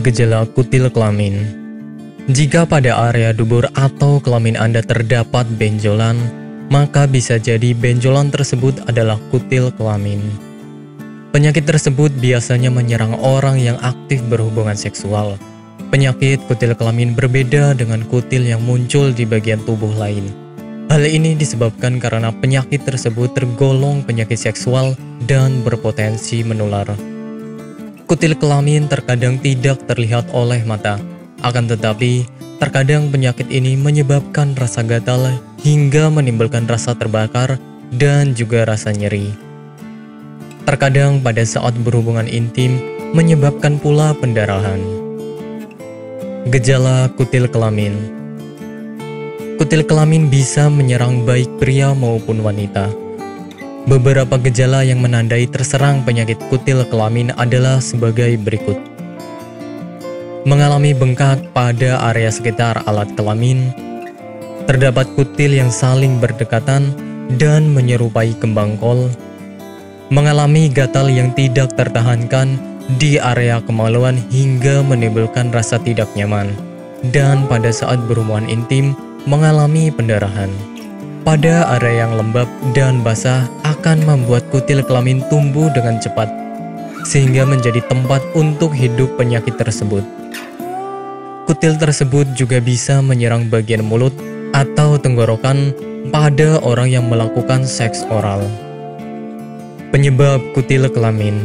gejala kutil kelamin. Jika pada area dubur atau kelamin Anda terdapat benjolan, maka bisa jadi benjolan tersebut adalah kutil kelamin. Penyakit tersebut biasanya menyerang orang yang aktif berhubungan seksual. Penyakit kutil kelamin berbeda dengan kutil yang muncul di bagian tubuh lain. Hal ini disebabkan karena penyakit tersebut tergolong penyakit seksual dan berpotensi menular. Kutil kelamin terkadang tidak terlihat oleh mata, akan tetapi terkadang penyakit ini menyebabkan rasa gatal hingga menimbulkan rasa terbakar dan juga rasa nyeri. Terkadang pada saat berhubungan intim menyebabkan pula pendarahan. Gejala kutil kelamin. Kutil kelamin bisa menyerang baik pria maupun wanita. Beberapa gejala yang menandai terserang penyakit kutil kelamin adalah sebagai berikut. Mengalami bengkak pada area sekitar alat kelamin, terdapat kutil yang saling berdekatan dan menyerupai kembang kol, mengalami gatal yang tidak tertahankan di area kemaluan hingga menimbulkan rasa tidak nyaman, dan pada saat berhubungan intim mengalami pendarahan. Pada area yang lembab dan basah akan membuat kutil kelamin tumbuh dengan cepat, sehingga menjadi tempat untuk hidup penyakit tersebut. Kutil tersebut juga bisa menyerang bagian mulut atau tenggorokan pada orang yang melakukan seks oral. Penyebab kutil kelamin.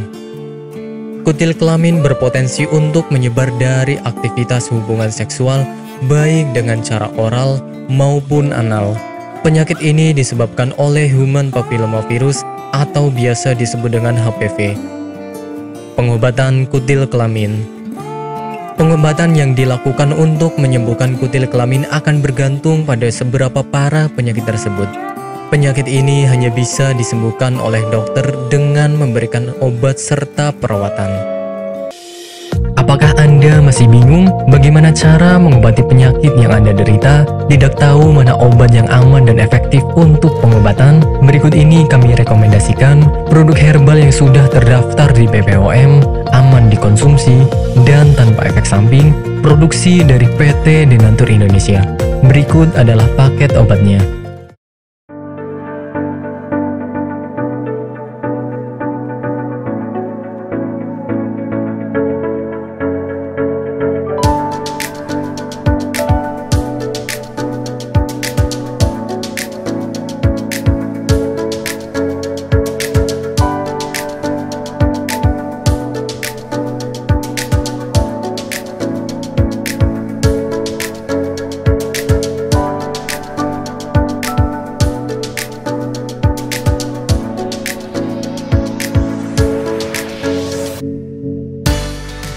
Kutil kelamin berpotensi untuk menyebar dari aktivitas hubungan seksual baik dengan cara oral maupun anal. Penyakit ini disebabkan oleh human papillomavirus atau biasa disebut dengan HPV. Pengobatan kutil kelamin. Pengobatan yang dilakukan untuk menyembuhkan kutil kelamin akan bergantung pada seberapa parah penyakit tersebut. Penyakit ini hanya bisa disembuhkan oleh dokter dengan memberikan obat serta perawatan. Apakah Anda masih bingung bagaimana cara mengobati penyakit yang Anda derita? Tidak tahu mana obat yang aman dan efektif untuk pengobatan? Berikut ini kami rekomendasikan produk herbal yang sudah terdaftar di BPOM, aman dikonsumsi, dan tanpa efek samping, produksi dari PT Denatur Indonesia. Berikut adalah paket obatnya.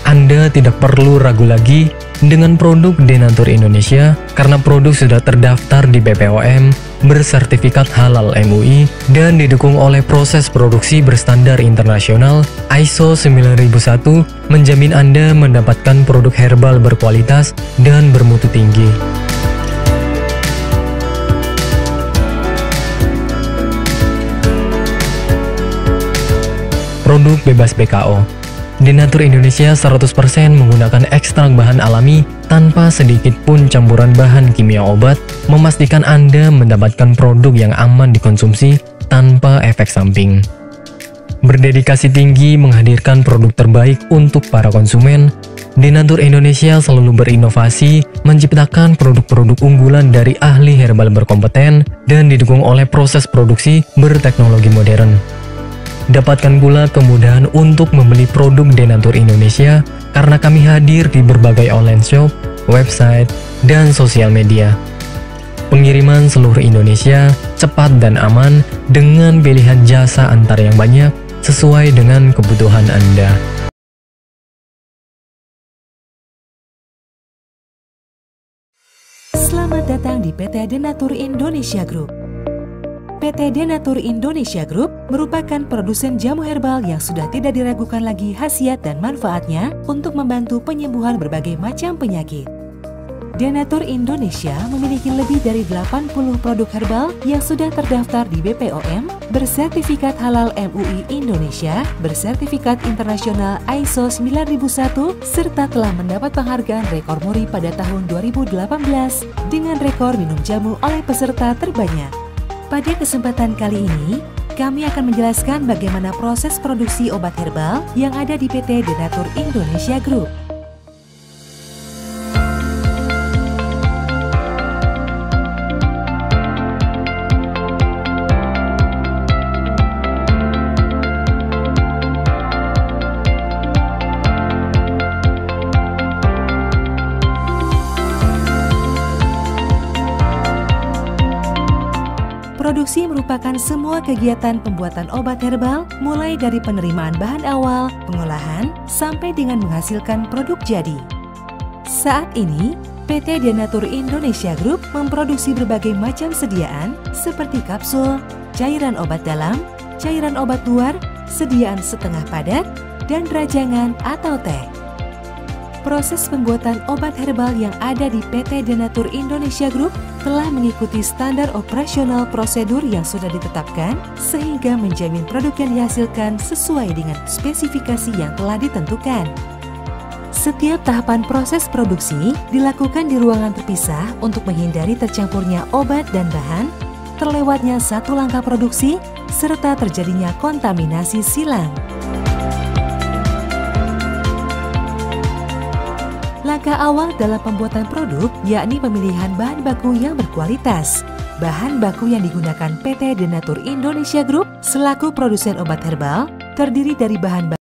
Anda tidak perlu ragu lagi dengan produk Denatur Indonesia karena produk sudah terdaftar di BPOM, bersertifikat halal MUI, dan didukung oleh proses produksi berstandar internasional ISO 9001, menjamin Anda mendapatkan produk herbal berkualitas dan bermutu tinggi. Produk bebas BKO. Denatur Indonesia 100% menggunakan ekstrak bahan alami tanpa sedikit pun campuran bahan kimia obat, memastikan Anda mendapatkan produk yang aman dikonsumsi tanpa efek samping. Berdedikasi tinggi menghadirkan produk terbaik untuk para konsumen, Denatur Indonesia selalu berinovasi, menciptakan produk-produk unggulan dari ahli herbal berkompeten dan didukung oleh proses produksi berteknologi modern. Dapatkan pula kemudahan untuk membeli produk Denatur Indonesia karena kami hadir di berbagai online shop, website, dan sosial media. Pengiriman seluruh Indonesia cepat dan aman dengan pilihan jasa antar yang banyak sesuai dengan kebutuhan Anda. Selamat datang di PT Denatur Indonesia Group. PT Denatur Indonesia Group merupakan produsen jamu herbal yang sudah tidak diragukan lagi khasiat dan manfaatnya untuk membantu penyembuhan berbagai macam penyakit. Denatur Indonesia memiliki lebih dari 80 produk herbal yang sudah terdaftar di BPOM, bersertifikat halal MUI Indonesia, bersertifikat internasional ISO 9001, serta telah mendapat penghargaan rekor muri pada tahun 2018 dengan rekor minum jamu oleh peserta terbanyak. Pada kesempatan kali ini, kami akan menjelaskan bagaimana proses produksi obat herbal yang ada di PT Denatur Indonesia Group. Produksi merupakan semua kegiatan pembuatan obat herbal, mulai dari penerimaan bahan awal, pengolahan, sampai dengan menghasilkan produk jadi. Saat ini, PT Denatur Indonesia Group memproduksi berbagai macam sediaan seperti kapsul, cairan obat dalam, cairan obat luar, sediaan setengah padat, dan rajangan atau teh. Proses pembuatan obat herbal yang ada di PT Denatur Indonesia Group telah mengikuti standar operasional prosedur yang sudah ditetapkan sehingga menjamin produk yang dihasilkan sesuai dengan spesifikasi yang telah ditentukan. Setiap tahapan proses produksi dilakukan di ruangan terpisah untuk menghindari tercampurnya obat dan bahan, terlewatnya satu langkah produksi, serta terjadinya kontaminasi silang. Langkah awal dalam pembuatan produk yakni pemilihan bahan baku yang berkualitas. Bahan baku yang digunakan PT Denatur Indonesia Group selaku produsen obat herbal terdiri dari bahan baku